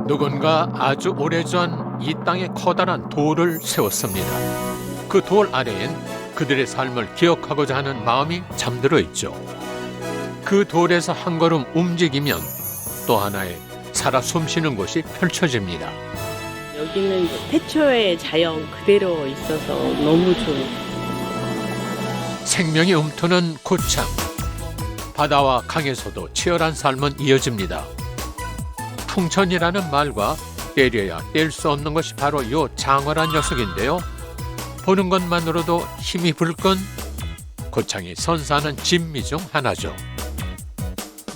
누군가 아주 오래전 이 땅에 커다란 돌을 세웠습니다. 그 돌 아래엔 그들의 삶을 기억하고자 하는 마음이 잠들어 있죠. 그 돌에서 한 걸음 움직이면 또 하나의 살아 숨쉬는 곳이 펼쳐집니다. 여기는 태초의 자연 그대로 있어서 너무 좋아요. 생명이 움트는 고창. 바다와 강에서도 치열한 삶은 이어집니다. 풍천이라는 말과 때려야 뗄 수 없는 것이 바로 이 장어란 녀석인데요. 보는 것만으로도 힘이 불끈 고창이 선사하는 진미 중 하나죠.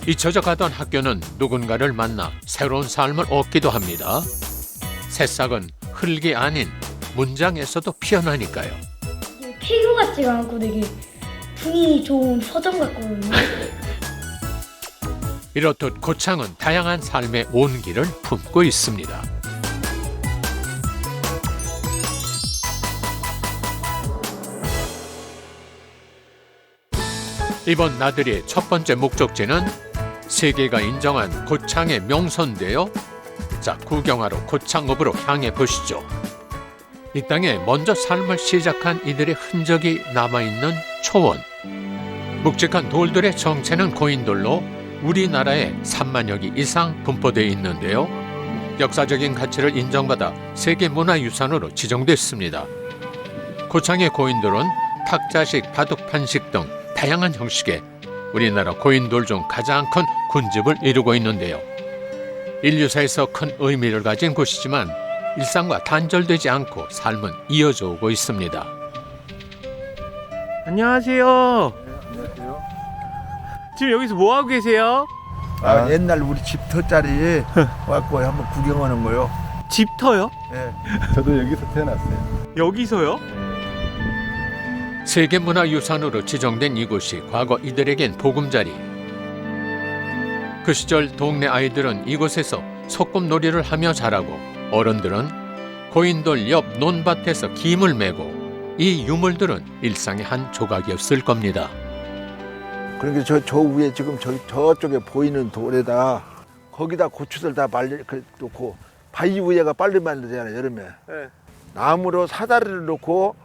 잊혀져 가던 학교는 누군가를 만나 새로운 삶을 얻기도 합니다. 새싹은 흙이 아닌 문장에서도 피어나니까요. 피규어 같지가 않고 되게 분위기 좋은 서점 같거든요. 이렇듯 고창은 다양한 삶의 온기를 품고 있습니다. 이번 나들이의 첫 번째 목적지는 세계가 인정한 고창의 명소인데요. 자, 구경하러 고창읍으로 향해 보시죠. 이 땅에 먼저 삶을 시작한 이들의 흔적이 남아있는 초원. 묵직한 돌들의 정체는 고인돌로 우리나라에 3만여 개 이상 분포되어 있는데요. 역사적인 가치를 인정받아 세계문화유산으로 지정됐습니다. 고창의 고인돌은 탁자식, 바둑판식 등 다양한 형식의 우리나라 고인돌 중 가장 큰 군집을 이루고 있는데요. 인류사에서 큰 의미를 가진 곳이지만 일상과 단절되지 않고 삶은 이어져 오고 있습니다. 안녕하세요. 안녕하세요. 지금 여기서 뭐 하고 계세요? 옛날 우리 집터짜리 왔고 한번 구경하는 거요. 집터요? 네. 저도 여기서 태어났어요. 여기서요? 세계문화유산으로 지정된 이곳이 과거 이들에겐 보금자리. 그 시절 동네 아이들은 이곳에서 소꿉놀이를 하며 자라고 어른들은 고인돌 옆 논밭에서 김을 메고 이 유물들은 일상의 한 조각이었을 겁니다. 그러니까 저 위에 지금 저쪽에 보이는 돌에다 거기다 고추들 다 놓고 바위 위에가 빨리 말리잖아요, 여름에. 네. 나무로 사다리를 놓고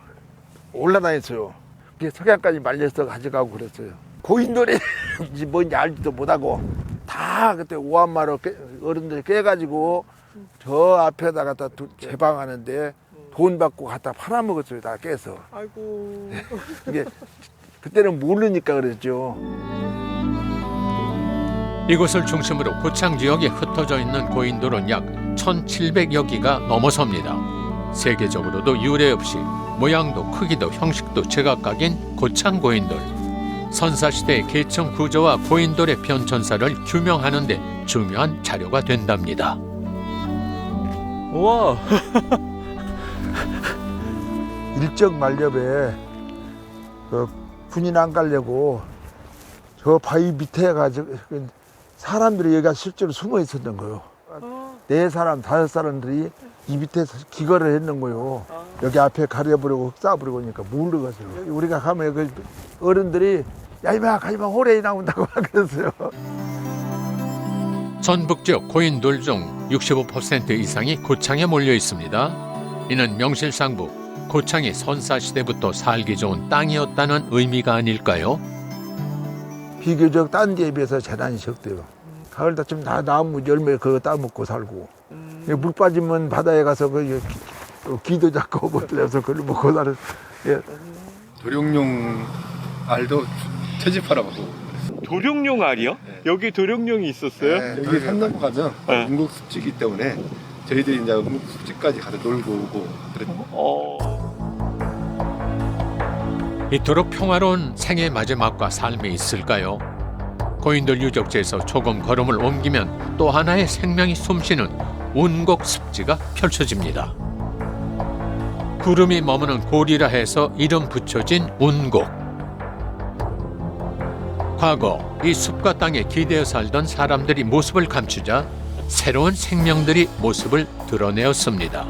올라다녔어요. 그게 석양까지 말려서 가져가고 그랬어요. 고인돌이 뭔지 알지도 못하고 다 그때 오한마로 어른들이 깨가지고 저 앞에다가 다 제방하는데 돈 받고 갖다 팔아먹었어요. 다 깨서. 아이고. 이게 그때는 모르니까 그랬죠. 이곳을 중심으로 고창 지역에 흩어져 있는 고인돌은 약 1,700여 기가 넘어섭니다. 세계적으로도 유례 없이 모양도 크기도 형식도 제각각인 고창 고인돌. 선사시대의 계층 구조와 고인돌의 변천사를 규명하는 데 중요한 자료가 된답니다. 우와. 일정 말렵에 군인 안 가려고 저 바위 밑에 가지고 사람들이 여기가 실제로 숨어 있었던 거예요. 4사람, 5사람들이 이 밑에서 기거를 했는 거예요. 여기 앞에 가려버리고 쏴버리고 오니까 모르겠어요. 우리가 가면 그 어른들이 야 이마 가지마 호래이 나온다고 그랬어요. 전북 지역 고인돌 중 65% 이상이 고창에 몰려 있습니다. 이는 명실상부 고창이 선사시대부터 살기 좋은 땅이었다는 의미가 아닐까요? 비교적 딴 데에 비해서 재단이 적대요. 가을 다쯤 다 나무 열매 그거 따먹고 살고 물 빠지면 바다에 가서 그 기도 잡고 못들여서 그걸 먹고 살아요. 예. 도룡뇽 알도 채집하라고. 도룡뇽 알이요? 네. 여기 도룡뇽이 있었어요? 네, 여기 산 넘어가면 네. 음국습지이기 때문에 저희들이 이제 음국습지까지 가서 놀고 오고 그랬어요. 이토록 평화로운 생의 마지막과 삶이 있을까요? 고인돌 유적지에서 조금 걸음을 옮기면 또 하나의 생명이 숨쉬는 운곡 습지가 펼쳐집니다. 구름이 머무는 고리라 해서 이름 붙여진 운곡. 과거 이 숲과 땅에 기대어 살던 사람들이 모습을 감추자 새로운 생명들이 모습을 드러내었습니다.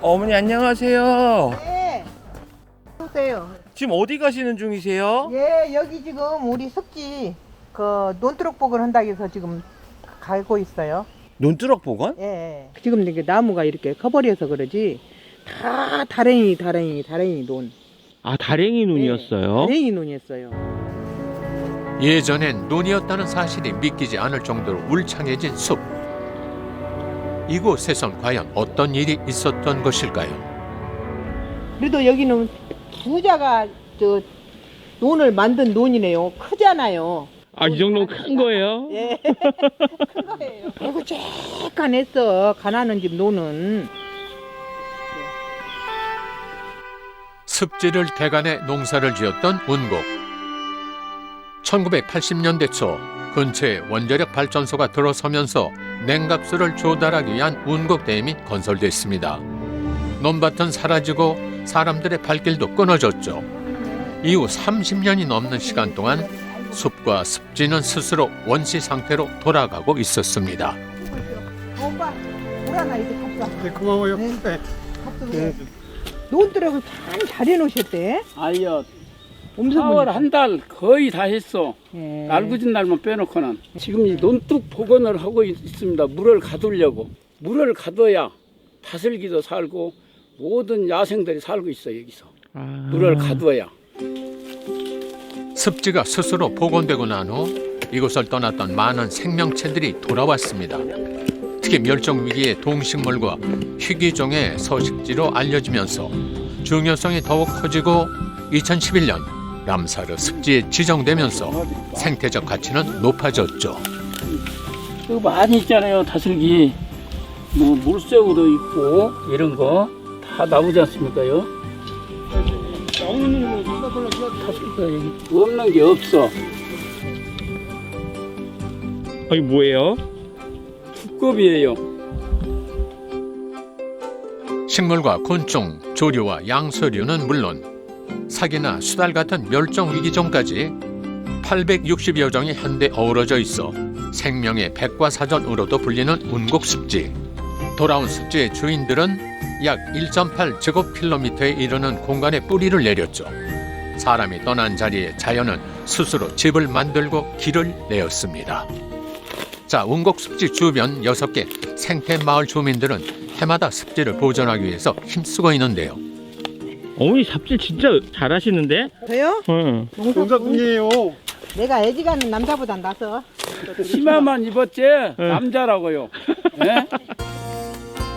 어머니 안녕하세요. 네. 오세요. 지금 어디 가시는 중이세요? 예, 여기 지금 우리 습지 그 논두럭복을 한다고 해서 지금 가고 있어요. 논두렁 복원? 예. 지금 이게 나무가 이렇게 커버려서 그러지 다 다랭이 논. 아, 다랭이 눈이었어요? 다랭이 논이었어요. 예전엔 논이었다는 사실이 믿기지 않을 정도로 울창해진 숲. 이곳에선 과연 어떤 일이 있었던 것일까요? 그래도 여기는 부자가 저 논을 만든 논이네요. 크잖아요. 아, 이 정도 큰 거예요? 예. 큰 거예요. 아이고 쬐깐했어. 가난한 집 논은. 습지를 대간해 농사를 지었던 운곡. 1980년대 초 근처에 원자력 발전소가 들어서면서 냉각수를 조달하기 위한 운곡댐이 건설됐습니다. 논밭은 사라지고 사람들의 발길도 끊어졌죠. 이후 30년이 넘는 시간 동안 숲과 습지는 스스로 원시 상태로 돌아가고 있었습니다. 오빠, 보라나 이제 갑사. 네, 고마워요. 네. 논두렁을 잘 해놓으셨대. 아니요. 엄청 4월 한 달 거의 다 했어. 예. 날구진 날만 빼놓고는. 지금 이 논둑 복원을 하고 있습니다. 물을 가두려고. 물을 가둬야 다슬기도 살고 모든 야생들이 살고 있어 여기서. 물을 가두어야. 습지가 스스로 복원되고 난 후 이곳을 떠났던 많은 생명체들이 돌아왔습니다. 특히 멸종 위기의 동식물과 희귀종의 서식지로 알려지면서 중요성이 더욱 커지고 2011년 람사르 습지에 지정되면서 생태적 가치는 높아졌죠. 그 많이 있잖아요. 다슬기. 뭐 물새우도 있고 이런 거 다 나오지 않습니까요? 없는 거 다슬기가 여기 없는 게 없어. 아니, 뭐예요? 두꺼비예요. 식물과 곤충, 조류와 양서류는 물론 사기나 수달 같은 멸종 위기종까지 860여 종이 한데 어우러져 있어 생명의 백과사전으로도 불리는 운곡습지. 돌아온 습지의 주인들은 약 1.8제곱킬로미터에 이르는 공간에 뿌리를 내렸죠. 사람이 떠난 자리에 자연은 스스로 집을 만들고 길을 내었습니다. 자, 운곡습지 주변 6개 생태마을 주민들은 해마다 습지를 보존하기 위해서 힘쓰고 있는데요. 어머니 잡질 진짜 잘하시는데? 저요? 응. 농사꾼이에요. 내가 애지가는 남자보단 나서. 치마만 입었지 남자라고요. 네?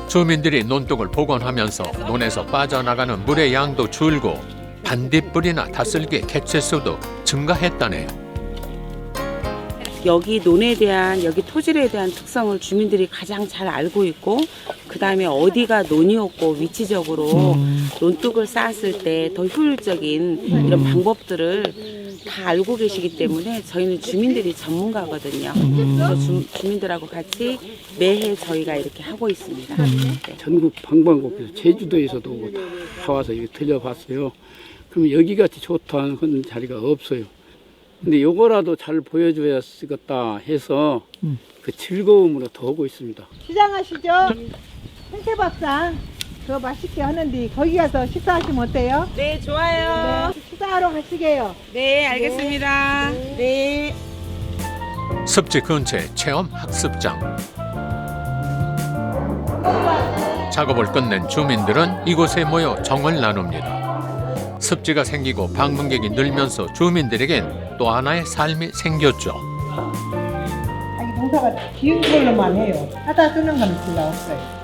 주민들이 논둑을 복원하면서 논에서 빠져나가는 물의 양도 줄고 반딧불이나 다슬기의 개체수도 증가했다네요. 여기 논에 대한 여기 토질에 대한 특성을 주민들이 가장 잘 알고 있고 그 다음에 어디가 논이었고 위치적으로 논둑을 쌓았을 때 더 효율적인 이런 방법들을 다 알고 계시기 때문에 저희는 주민들이 전문가거든요. 그래서 주민들하고 같이 매해 저희가 이렇게 하고 있습니다. 네. 전국 방방곡곡에서 제주도에서도 오고 다 와서 여기 들려봤어요. 그러면 여기같이 좋다는 그런 자리가 없어요. 근데 요거라도 잘 보여줘야 쓰겠다 해서 그 즐거움으로 더 오고 있습니다. 시장 하시죠? 생태밥상. 그거 맛있게 하는데 거기 가서 식사하시면 어때요? 네, 좋아요. 네, 식사하러 가시게요. 네, 알겠습니다. 네. 습지 근처의 체험 학습장. 작업을 끝낸 주민들은 이곳에 모여 정을 나눕니다. 습지가 생기고 방문객이 늘면서 주민들에겐 또 하나의 삶이 생겼죠. 자기 농사가 지은 걸로만 해요. 하다 쓰는 건 별로 없어요.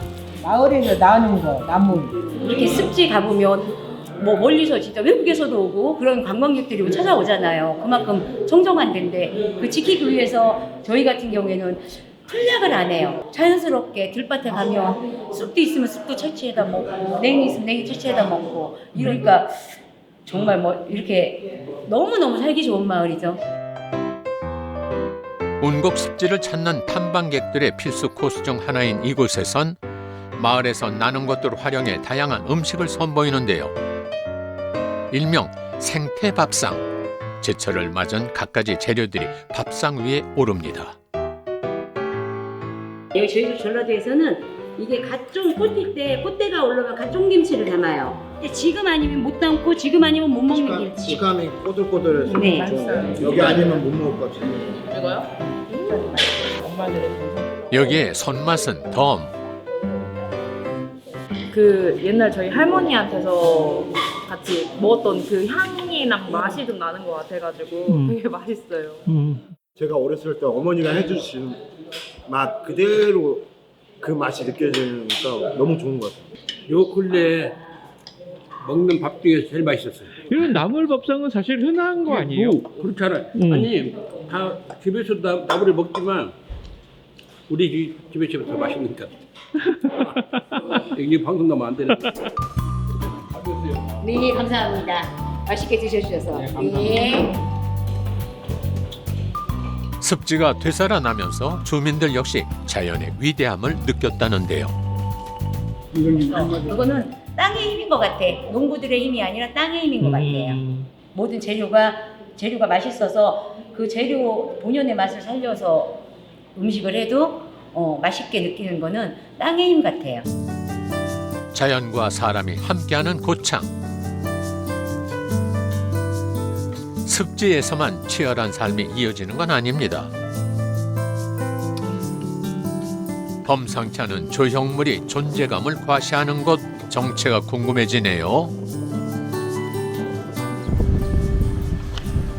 마을에서 나오는 거, 나무. 이렇게 습지 가보면 뭐 멀리서 진짜 외국에서도 오고 그런 관광객들이 찾아오잖아요. 그만큼 청정한 데인데 그 지키기 위해서 저희 같은 경우에는 풀약을 안 해요. 자연스럽게 들밭에 가면 쑥도 있으면 쑥도 채취해다 먹고 냉이 있으면 냉이 채취해다 먹고 이러니까 정말 뭐 이렇게 너무너무 살기 좋은 마을이죠. 운곡 습지를 찾는 탐방객들의 필수 코스 중 하나인 이곳에선 마을에서 나는 것들을 활용해 다양한 음식을 선보이는데요. 일명 생태밥상. 제철을 맞은 갖가지 재료들이 밥상 위에 오릅니다. 여기 저희 전라도에서는 이게 갓종 꽃필 때 꽃대가 올라오면 갓종김치를 담아요. 근데 지금 아니면 못 담고 지금 아니면 못 먹는 김치. 식감이 꼬들꼬들해서 네. 좀 여기 아니면 못 먹을 것 같아요. 이거요? 엄마들은 여기에 손맛은 덤. 그 옛날 저희 할머니한테서 같이 먹었던 그 향이랑 맛이 좀 나는 것 같아가지고 되게 맛있어요. 제가 어렸을 때 어머니가 해주신 맛 그대로 그 맛이 느껴지니까 너무 좋은 것 같아요. 요 근래 먹는 밥 중에 제일 맛있었어요. 이런 나물밥상은 사실 흔한 거 아니에요? 그렇잖아요. 아니 다 집에서 나물을 먹지만 우리 집에서 더 맛있으니까. 이게 방송 나면 안 되는. 네, 감사합니다. 맛있게 드셔주셔서. 네. 습지가 되살아나면서 주민들 역시 자연의 위대함을 느꼈다는데요. 이거는 땅의 힘인 것 같아. 농부들의 힘이 아니라 땅의 힘인 것 같아요. 모든 재료가 맛있어서 그 재료 본연의 맛을 살려서 음식을 해도 맛있게 느끼는 거는 땅의 힘 같아요. 자연과 사람이 함께하는 고창. 습지에서만 치열한 삶이 이어지는 건 아닙니다. 범상치 않은 조형물이 존재감을 과시하는 곳, 정체가 궁금해지네요.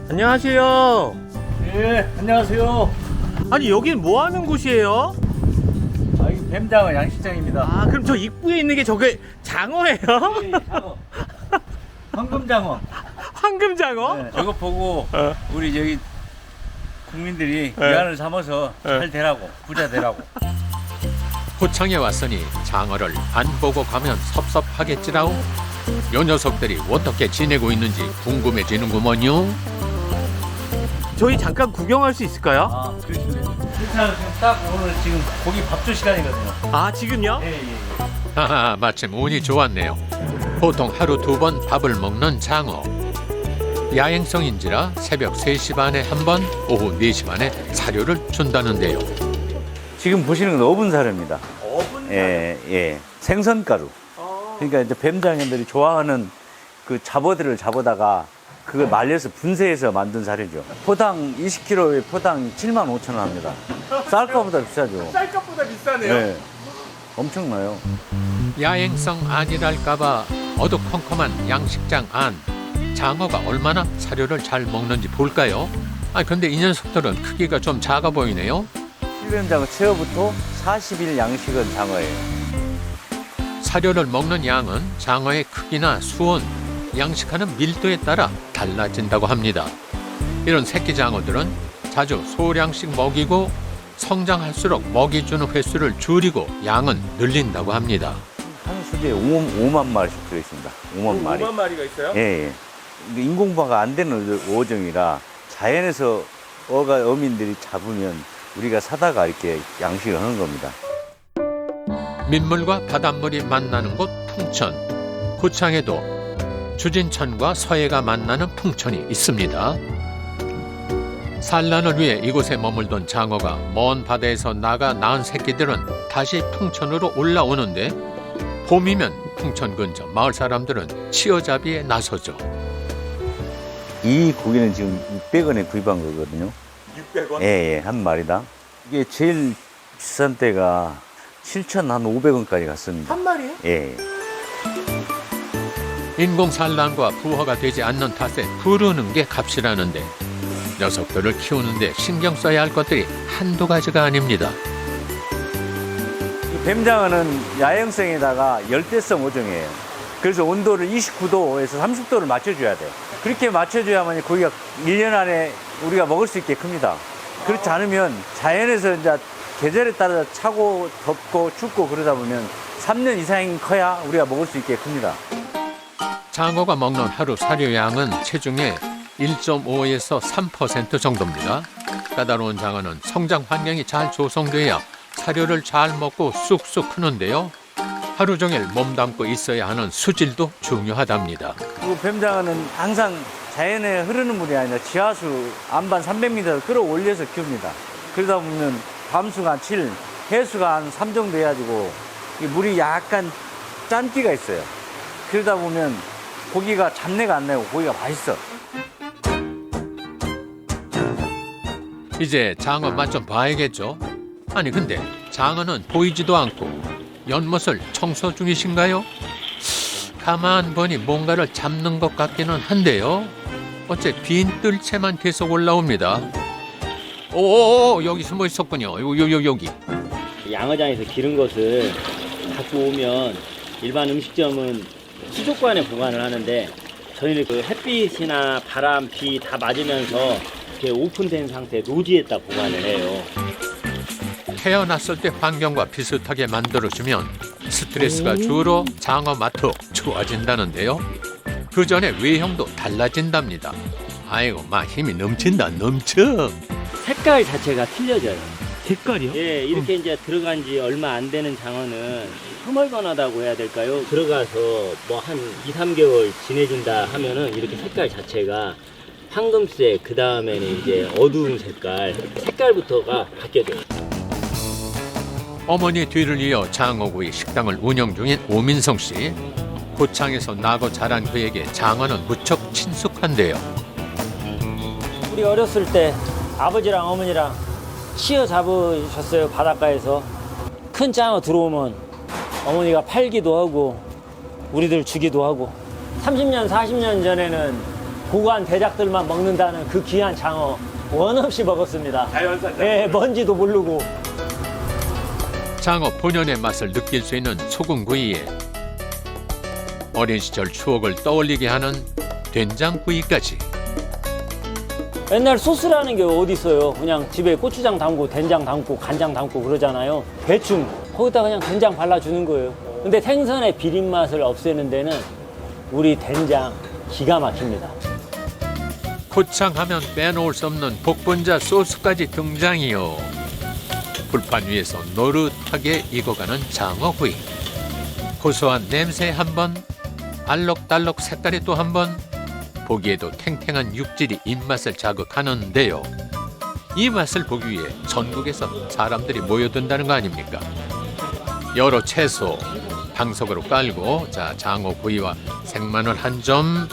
안녕하세요. 네, 안녕하세요. 아니 여긴 뭐 하는 곳이에요? 이 뱀장어 양식장입니다. 아 그럼 저 입구에 있는 게 저게 장어예요? 네, 장어. 황금장어. 황금장어? 네, 저거 보고 우리 여기 국민들이 위안을 삼아서 잘 되라고, 부자 되라고. 고창에 왔으니 장어를 안 보고 가면 섭섭하겠지라오. 요 녀석들이 어떻게 지내고 있는지 궁금해지는구먼요. 저희 잠깐 구경할 수 있을까요? 아, 그러시네요. 괜찮아요. 지금 딱 오늘 지금 고기 밥줄 시간이거든요. 아 지금요? 예, 예, 예. 하하, 마침 운이 좋았네요. 보통 하루 2번 밥을 먹는 장어. 야행성인지라 새벽 3시 반에 한 번, 오후 4시 반에 사료를 준다는데요. 지금 보시는 건 어분 사료입니다. 어분 사료? 예, 예. 생선가루. 그러니까 이제 뱀장어들이 좋아하는 그 잡어들을 잡아다가 그걸 말려서 분쇄해서 만든 사료죠. 포당 20kg에 포당 75,000원 합니다. 쌀값보다 비싸죠. 쌀값보다 비싸네요. 네. 엄청나요. 야행성 아니랄까봐 어두컴컴한 양식장 안. 장어가 얼마나 사료를 잘 먹는지 볼까요? 아 근데 이 녀석들은 크기가 좀 작아 보이네요. 실뱀장어 체어부터 40일 양식은 장어예요. 사료를 먹는 양은 장어의 크기나 수온, 양식하는 밀도에 따라 달라진다고 합니다. 이런 새끼 장어들은 자주 소량씩 먹이고 성장할수록 먹이 주는 횟수를 줄이고 양은 늘린다고 합니다. 한 수조에 5만 마리씩 들어있습니다. 5만 마리. 5만 마리가 있어요? 예, 예. 인공부화가 안 되는 어종이라 자연에서 어민들이 잡으면 우리가 사다가 이렇게 양식을 하는 겁니다. 민물과 바닷물이 만나는 곳 풍천. 고창에도 주진천과 서해가 만나는 풍천이 있습니다. 산란을 위해 이곳에 머물던 장어가 먼 바다에서 나가 낳은 새끼들은 다시 풍천으로 올라오는데 봄이면 풍천 근처 마을 사람들은 치어잡이에 나서죠. 이 고기는 지금 600원에 구입한 거거든요. 600원? 예, 예, 한 마리당. 이게 제일 비싼 때가 7,500원까지 갔습니다. 한 마리요? 예. 인공 산란과 부화가 되지 않는 탓에 부르는 게 값이라는데 녀석들을 키우는데 신경 써야 할 것들이 한두 가지가 아닙니다. 뱀장어는 야행성에다가 열대성 어종이에요. 그래서 온도를 29도에서 30도를 맞춰줘야 돼요. 그렇게 맞춰줘야만 고기가 1년 안에 우리가 먹을 수 있게 큽니다. 그렇지 않으면 자연에서 이제 계절에 따라 차고 덥고 춥고 그러다 보면 3년 이상 커야 우리가 먹을 수 있게 큽니다. 장어가 먹는 하루 사료양은 체중의 1.5에서 3% 정도입니다. 까다로운 장어는 성장 환경이 잘 조성돼야 사료를 잘 먹고 쑥쑥 크는데요. 하루 종일 몸담고 있어야 하는 수질도 중요하답니다. 그리고 뱀장어는 항상 자연에 흐르는 물이 아니라 지하수 안반 300m를 끌어올려서 키웁니다. 그러다 보면 밤수가 한 7, 해수가 한 3 정도 해가지고 이 물이 약간 짠기가 있어요. 그러다 보면 고기가 잡내가 안 나고 고기가 맛있어. 이제 장어 맛 좀 봐야겠죠? 아니 근데 장어는 보이지도 않고 연못을 청소 중이신가요? 가만 보니 뭔가를 잡는 것 같기는 한데요. 어째 빈 뜰채만 계속 올라옵니다. 오, 여기 숨어 있었군요. 여기. 양어장에서 기른 것을 갖고 오면 일반 음식점은 수족관에 보관을 하는데 저희는 그 햇빛이나 바람, 비 다 맞으면서 이렇게 오픈된 상태 노지에다 보관을 해요. 태어났을 때 환경과 비슷하게 만들어주면 스트레스가 줄어 장어 맛도 좋아진다는데요. 그 전에 외형도 달라진답니다. 아이고, 막 힘이 넘친다, 넘쳐. 색깔 자체가 틀려져요. 색깔이요? 예, 이렇게 이제 들어간 지 얼마 안 되는 장어는 흐물번하다고 해야 될까요? 들어가서 뭐 한 2, 3개월 지내준다 하면은 이렇게 색깔 자체가 황금색, 그 다음에는 이제 어두운 색깔부터가 바뀌게 돼요. 어머니 뒤를 이어 장어구이 식당을 운영 중인 오민성 씨. 고창에서 나고 자란 그에게 장어는 무척 친숙한데요. 우리 어렸을 때 아버지랑 어머니랑 시어 잡으셨어요, 바닷가에서. 큰 장어 들어오면 어머니가 팔기도 하고 우리들 주기도 하고. 30년, 40년 전에는 고관 대작들만 먹는다는 그 귀한 장어 원 없이 먹었습니다. 예, 뭔지도 모르고. 장어 본연의 맛을 느낄 수 있는 소금구이에 어린 시절 추억을 떠올리게 하는 된장구이까지. 옛날 소스라는 게 어디 있어요. 그냥 집에 고추장 담고 된장 담고 간장 담고 그러잖아요. 대충 거기다 그냥 된장 발라주는 거예요. 근데 생선의 비린 맛을 없애는 데는 우리 된장 기가 막힙니다. 고창하면 빼놓을 수 없는 복분자 소스까지 등장이요. 불판 위에서 노릇하게 익어가는 장어구이. 고소한 냄새 한 번, 알록달록 색깔이 또 한 번, 보기에도 탱탱한 육질이 입맛을 자극하는데요. 이 맛을 보기 위해 전국에서 사람들이 모여든다는 거 아닙니까? 여러 채소 방석으로 깔고 장어구이와 생마늘 한 점.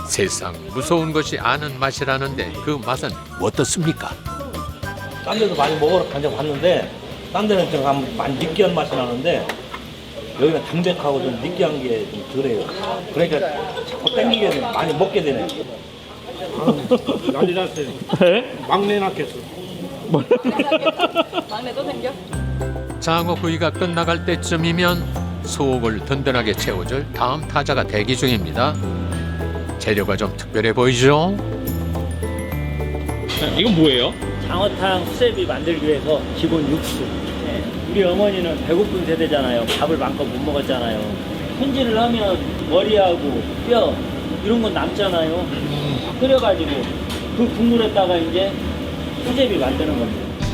세상 무서운 것이 아는 맛이라는데 그 맛은 어떻습니까? 딴 데도 많이 먹으러 다녀봤는데 딴 데는 좀 많이 느끼한 맛이 나는데 여기는 담백하고 좀 느끼한 게 좀 덜해요. 그러니까 자꾸 땡기게 되네. 많이 먹게 되네. 난리 났어요. 막내 낳겠어. 막내 또 생겨? 장어구이가 끝나갈 때쯤이면 속을 든든하게 채워줄 다음 타자가 대기 중입니다. 재료가 좀 특별해 보이죠? 이건 뭐예요? 장어탕 수제비 만들기 위해서 기본 육수. 네. 우리 어머니는 배고픈 세대잖아요. 밥을 마음껏 못 먹었잖아요. 손질을 하면 머리하고 뼈 이런 건 남잖아요. 끓여가지고 그 국물에다가 이제 수제비 만드는 겁니다.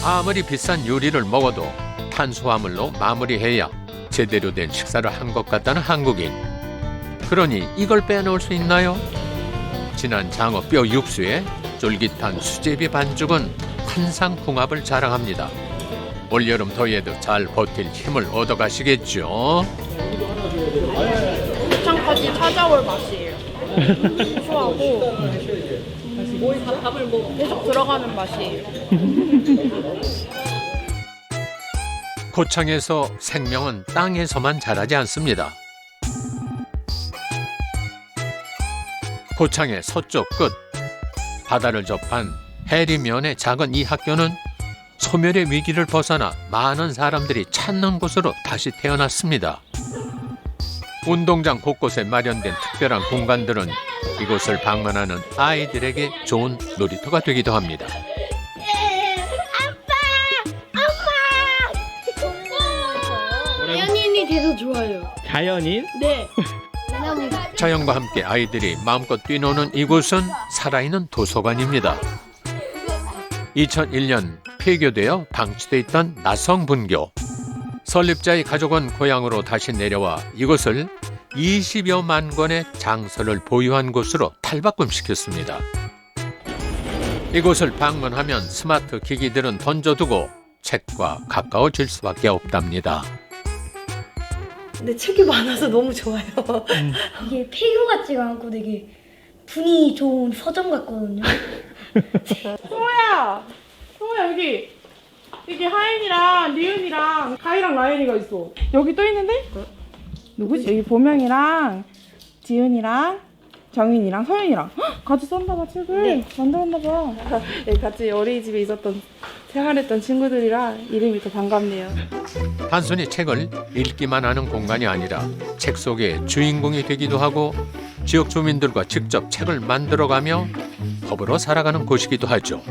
아무리 비싼 요리를 먹어도 탄수화물로 마무리해야 제대로 된 식사를 한 것 같다는 한국인. 그러니 이걸 빼놓을 수 있나요? 진한 장어 뼈 육수에 쫄깃한 수제비 반죽은 환상궁합을 자랑합니다. 올여름 더위에도 잘 버틸 힘을 얻어가시겠죠? 고창까지 찾아올 맛이에요. 고소하고 밥을 뭐 계속 들어가는 맛이에요. 고창에서 생명은 땅에서만 자라지 않습니다. 고창의 서쪽 끝 바다를 접한 해리면의 작은 이 학교는 소멸의 위기를 벗어나 많은 사람들이 찾는 곳으로 다시 태어났습니다. 운동장 곳곳에 마련된 특별한 공간들은 이곳을 방문하는 아이들에게 좋은 놀이터가 되기도 합니다. 자연인이 돼서 좋아요. 자연인? 네. 자연과 함께 아이들이 마음껏 뛰노는 이곳은 살아있는 도서관입니다. 2001년 폐교되어 방치돼 있던 나성분교. 설립자의 가족은 고향으로 다시 내려와 이곳을 20여만 권의 장서를 보유한 곳으로 탈바꿈시켰습니다. 이곳을 방문하면 스마트 기기들은 던져두고 책과 가까워질 수밖에 없답니다. 근데 책이 많아서 너무 좋아요. 이게 폐교 같지가 않고 되게 분위기 좋은 서점 같거든요. 소야 여기. 이게 하인이랑 리은이랑 가희랑 라연이가 있어. 여기 또 있는데? 누구지? 여기 보명이랑 지은이랑 정인이랑 서윤이랑 같이 썼나봐 책을. 만들었나봐. 네, 같이 어린이집에 있었던 생활했던 친구들이라 이름이 더 반갑네요. 단순히 책을 읽기만 하는 공간이 아니라 책 속의 주인공이 되기도 하고 지역 주민들과 직접 책을 만들어가며 더불어 살아가는 곳이기도 하죠.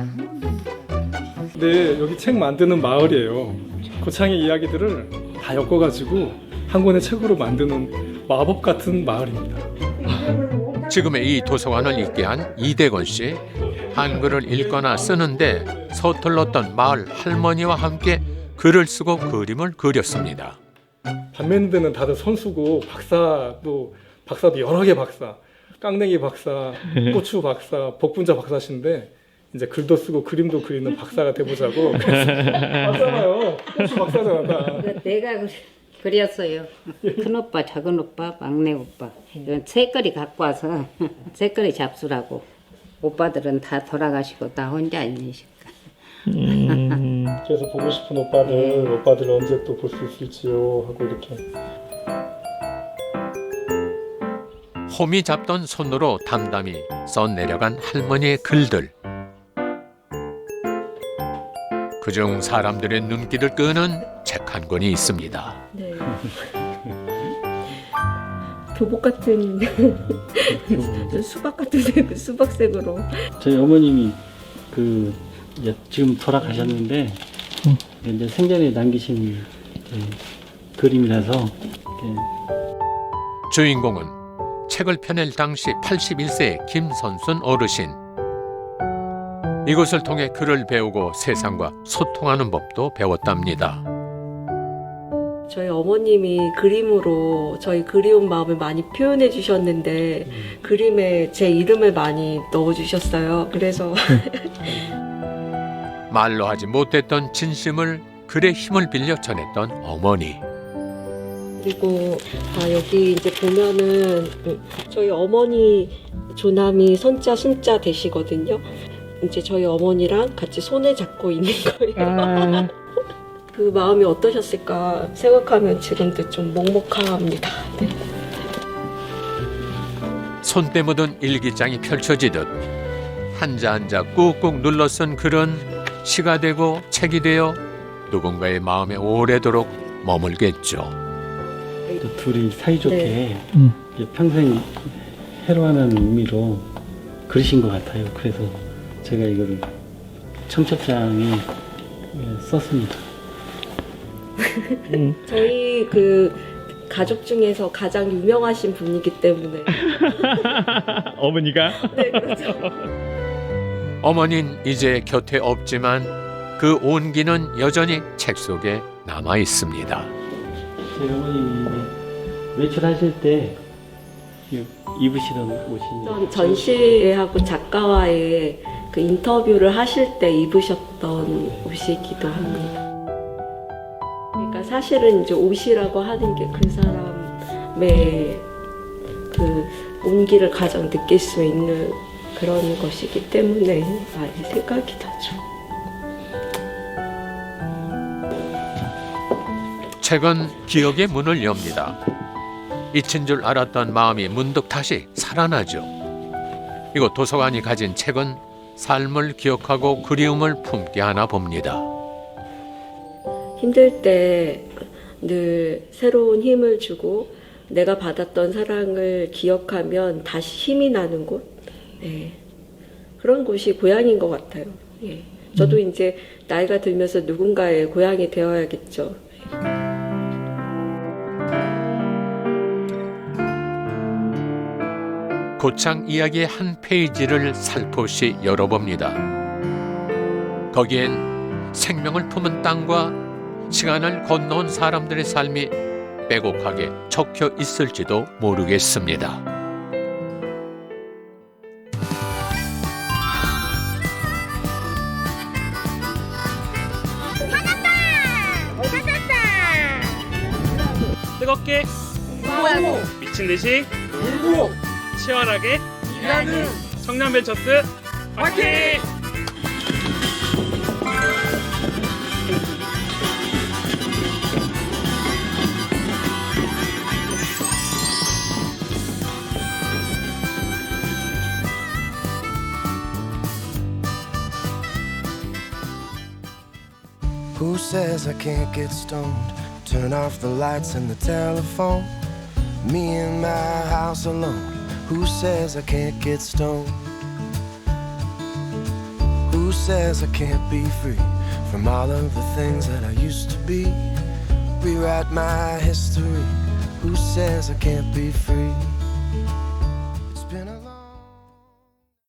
네, 여기 책 만드는 마을이에요. 고창의 이야기들을 다 엮어가지고 한 권의 책으로 만드는 마법 같은 마을입니다. 지금의 이 도서관을 있게 한 이대건 씨. 한글을 읽거나 쓰는데 서툴렀던 마을 할머니와 함께 글을 쓰고 그림을 그렸습니다. 밥 매는 데는 다들 선수고 박사도 여러 개 박사, 깡냉이 박사, 고추 박사, 복분자 박사신데 이제 글도 쓰고 그림도 그리는 박사가 돼보자고. 맞잖아요. 고추 박사잖아. 다. 내가 그렸어요. 큰 오빠, 작은 오빠, 막내 오빠. 이건 책거리 갖고 와서 책거리 잡수라고. 오빠들은 다 돌아가시고 나 혼자 있으니까. 그래서 보고 싶은 오빠들 언제 또 볼 수 있을지요 하고 이렇게. 홈이 잡던 손으로 담담히 써내려간 할머니의 글들. 그중 사람들의 눈길을 끄는 책 한 권이 있습니다. 네. 교복 같은 수박 같은 수박색으로. 저희 어머님이 이제 지금 돌아가셨는데 이제 생전에 남기신 그림이라서 주인공은 책을 펴낼 당시 81세의 김선순 어르신. 이곳을 통해 글을 배우고 세상과 소통하는 법도 배웠답니다. 저희 어머님이 그림으로 저희 그리운 마음을 많이 표현해 주셨는데 그림에 제 이름을 많이 넣어 주셨어요. 그래서 말로 하지 못했던 진심을 글의 힘을 빌려 전했던 어머니. 그리고 여기 이제 보면은 저희 어머니 조남이 선자 순자 되시거든요. 이제 저희 어머니랑 같이 손을 잡고 있는 거예요. 그 마음이 어떠셨을까 생각하면 지금도 좀 먹먹합니다. 네. 손때 묻은 일기장이 펼쳐지듯 한자 한자 꾹꾹 눌러 쓴 글은 시가 되고 책이 되어 누군가의 마음에 오래도록 머물겠죠. 또 둘이 사이좋게 네. 이제 평생 해로하는 의미로 그리신 것 같아요. 그래서 제가 이거를 청첩장에 썼습니다. 저희 그 가족 중에서 가장 유명하신 분이기 때문에. 어머니가? 네, 그렇죠. 어머니는 이제 곁에 없지만 그 온기는 여전히 책 속에 남아 있습니다. 저희 어머님이 외출하실 때 입으시던 옷이 전시회하고 작가와의 그 인터뷰를 하실 때 입으셨던 옷이기도 합니다. 그러니까 사실은 이제 옷이라고 하는 게 그 사람의 그 온기를 가장 느낄 수 있는 그런 것이기 때문에 많이 생각이 나죠. 책은 기억의 문을 엽니다. 잊힌 줄 알았던 마음이 문득 다시 살아나죠. 이곳 도서관이 가진 책은 삶을 기억하고 그리움을 품게 하나 봅니다. 힘들 때 늘 새로운 힘을 주고 내가 받았던 사랑을 기억하면 다시 힘이 나는 곳, 네. 그런 곳이 고향인 것 같아요. 예. 저도 이제 나이가 들면서 누군가의 고향이 되어야겠죠. 고창 이야기의 한 페이지를 살포시 열어봅니다. 거기엔 생명을 품은 땅과 시간을 건너온 사람들의 삶이 빼곡하게 적혀 있을지도 모르겠습니다. 뜨겁게 수고하고 미친 듯이 울고 시원하게 일하는 청년벤처스 화이팅! 화이팅! Who says I can't get stoned? Turn off the lights and the telephone. Me in my house alone. Who says I can't get stoned? Who says I can't be free from all of the things that I used to be? Rewrite my history. Who says I can't be free?